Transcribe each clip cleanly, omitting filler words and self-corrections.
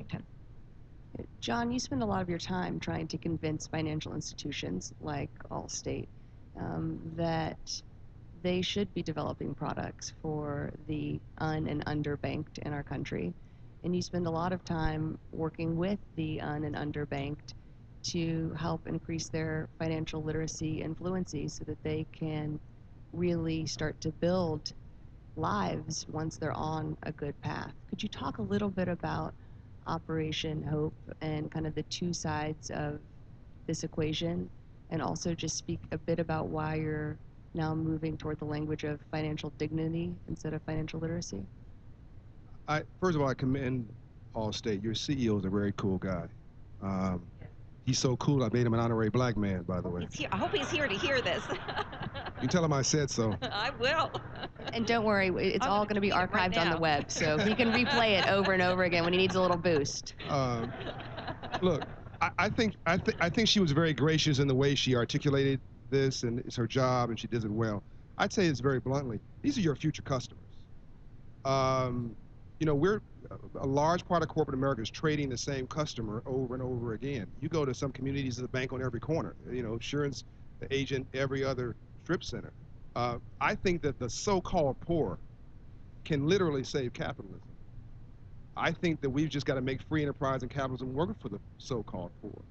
Washington. John, you spend a lot of your time trying to convince financial institutions like Allstate that they should be developing products for the and underbanked in our country. And you spend a lot of time working with the and underbanked to help increase their financial literacy and fluency so that they can really start to build lives once they're on a good path. Could you talk a little bit about Operation Hope and kind of the two sides of this equation, and also just speak a bit about why you're now moving toward the language of financial dignity instead of financial literacy? First of all, I commend Allstate. Your CEO is a very cool guy. Um, he's so cool, I made him an honorary black man, by the way. I hope he's here to hear this. You tell him I said so. I will. And don't worry, it's all going to be archived on the web, so he can replay it over and over again when he needs a little boost. Look, I think she was very gracious in the way she articulated this, and it's her job, and she does it well. I'd say this very bluntly. These are your future customers. You know, a large part of corporate America is trading the same customer over and over again. You go to some communities, there's a bank on every corner. You know, insurance agent, every other strip center. I think that the so-called poor can literally save capitalism. I think that we've just got to make free enterprise and capitalism work for the so-called poor.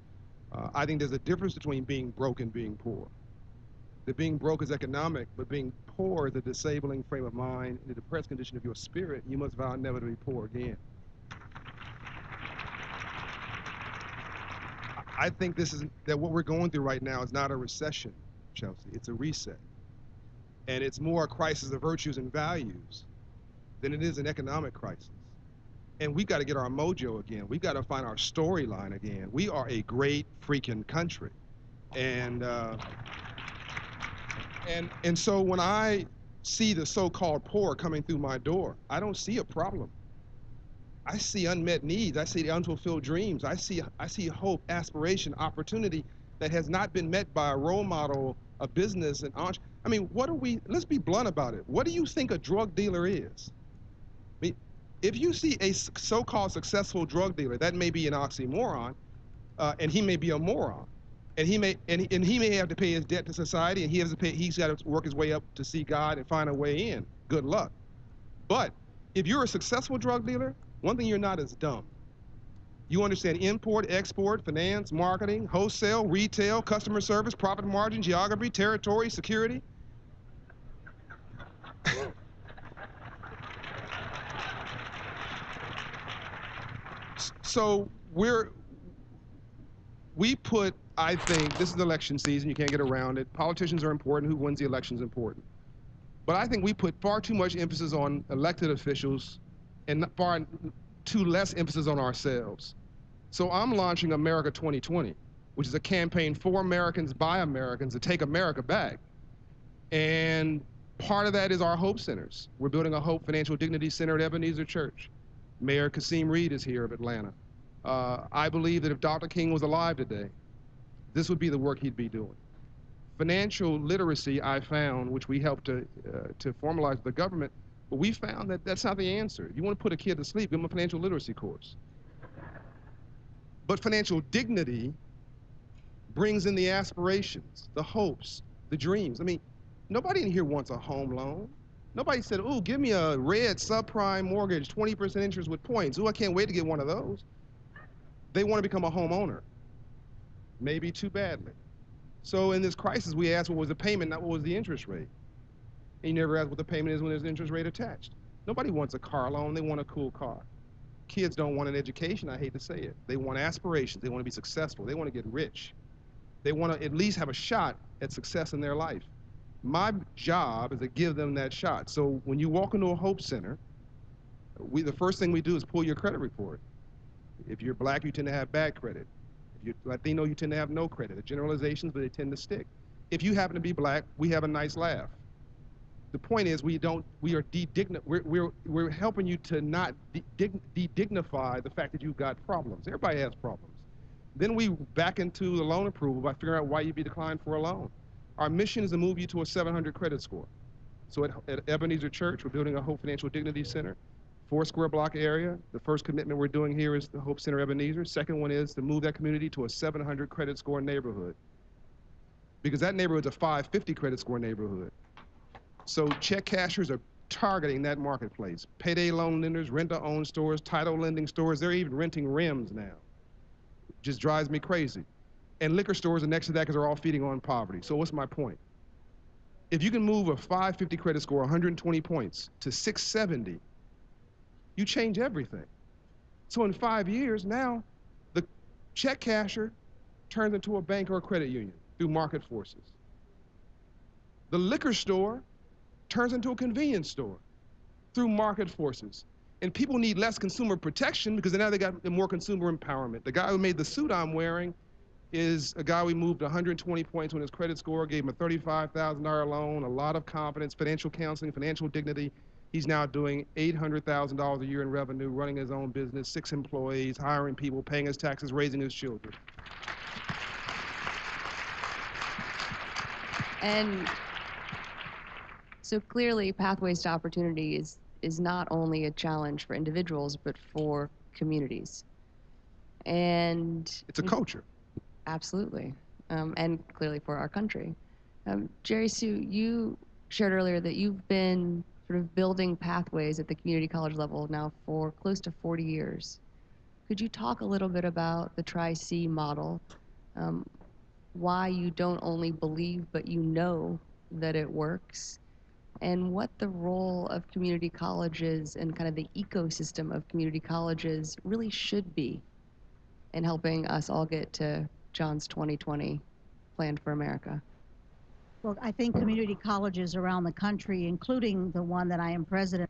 I think there's a difference between being broke and being poor. That being broke is economic, but being poor is a disabling frame of mind, and a depressed condition of your spirit. You must vow never to be poor again. I think that what we're going through right now is not a recession, Chelsea. It's a reset. And it's more a crisis of virtues and values than it is an economic crisis. And we've got to get our mojo again. We've got to find our storyline again. We are a great freaking country. And so when I see the so-called poor coming through my door, I don't see a problem. I see unmet needs. I see the unfulfilled dreams. I see hope, aspiration, opportunity that has not been met by a role model, a business, an entrepreneur. I mean, let's be blunt about it. What do you think a drug dealer is? I mean, if you see a so-called successful drug dealer, that may be an oxymoron, and he may be a moron. And he may have to pay his debt to society, and he's got to work his way up to see God and find a way in. Good luck. But if you're a successful drug dealer, one thing you're not is dumb. You understand import, export, finance, marketing, wholesale, retail, customer service, profit margin, geography, territory, security. So I think, this is election season, you can't get around it. Politicians are important, who wins the election is important. But I think we put far too much emphasis on elected officials and far too less emphasis on ourselves. So I'm launching America 2020, which is a campaign for Americans, by Americans, to take America back. And part of that is our Hope Centers. We're building a Hope Financial Dignity Center at Ebenezer Church. Mayor Kasim Reed is here of Atlanta. I believe that if Dr. King was alive today, this would be the work he'd be doing. Financial literacy, I found, which we helped to formalize with the government, but we found that that's not the answer. If you want to put a kid to sleep, give him a financial literacy course. But financial dignity brings in the aspirations, the hopes, the dreams. I mean, nobody in here wants a home loan. Nobody said, ooh, give me a red subprime mortgage, 20% interest with points. Ooh, I can't wait to get one of those. They want to become a homeowner, maybe too badly. So in this crisis, we asked what was the payment, not what was the interest rate. And you never ask what the payment is when there's an interest rate attached. Nobody wants a car loan, they want a cool car. Kids don't want an education, I hate to say it. They want aspirations, they want to be successful, they want to get rich. They want to at least have a shot at success in their life. My job is to give them that shot. So when you walk into a Hope Center, the first thing we do is pull your credit report. If you're black, you tend to have bad credit. If you're Latino, you tend to have no credit. They're generalizations, but they tend to stick. If you happen to be black, we have a nice laugh. The point is, we're helping you to not de-dignify the fact that you've got problems. Everybody has problems. Then we back into the loan approval by figuring out why you'd be declined for a loan. Our mission is to move you to a 700 credit score. So at Ebenezer Church, we're building a Hope Financial Dignity Center. 4 square block area. The first commitment we're doing here is the Hope Center Ebenezer. Second one is to move that community to a 700 credit score neighborhood, because that neighborhood's a 550 credit score neighborhood. So check cashers are targeting that marketplace. Payday loan lenders, rent-to-own stores, title lending stores, they're even renting rims now. Just drives me crazy. And liquor stores are next to that because they're all feeding on poverty. So what's my point? If you can move a 550 credit score, 120 points, to 670, you change everything. So in 5 years, now the check casher turns into a bank or a credit union through market forces. The liquor store turns into a convenience store through market forces. And people need less consumer protection because now they got more consumer empowerment. The guy who made the suit I'm wearing is a guy we moved 120 points on his credit score, gave him a $35,000 loan, a lot of confidence, financial counseling, financial dignity. He's now doing $800,000 a year in revenue, running his own business, 6 employees, hiring people, paying his taxes, raising his children. And so clearly, Pathways to Opportunity is not only a challenge for individuals, but for communities. And it's a culture. Absolutely, and clearly for our country. Jerry Sue, you shared earlier that you've been sort of building pathways at the community college level now for close to 40 years. Could you talk a little bit about the Tri-C model, why you don't only believe, but you know that it works, and what the role of community colleges and kind of the ecosystem of community colleges really should be in helping us all get to John's 2020 plan for America? Well, I think community colleges around the country, including the one that I am president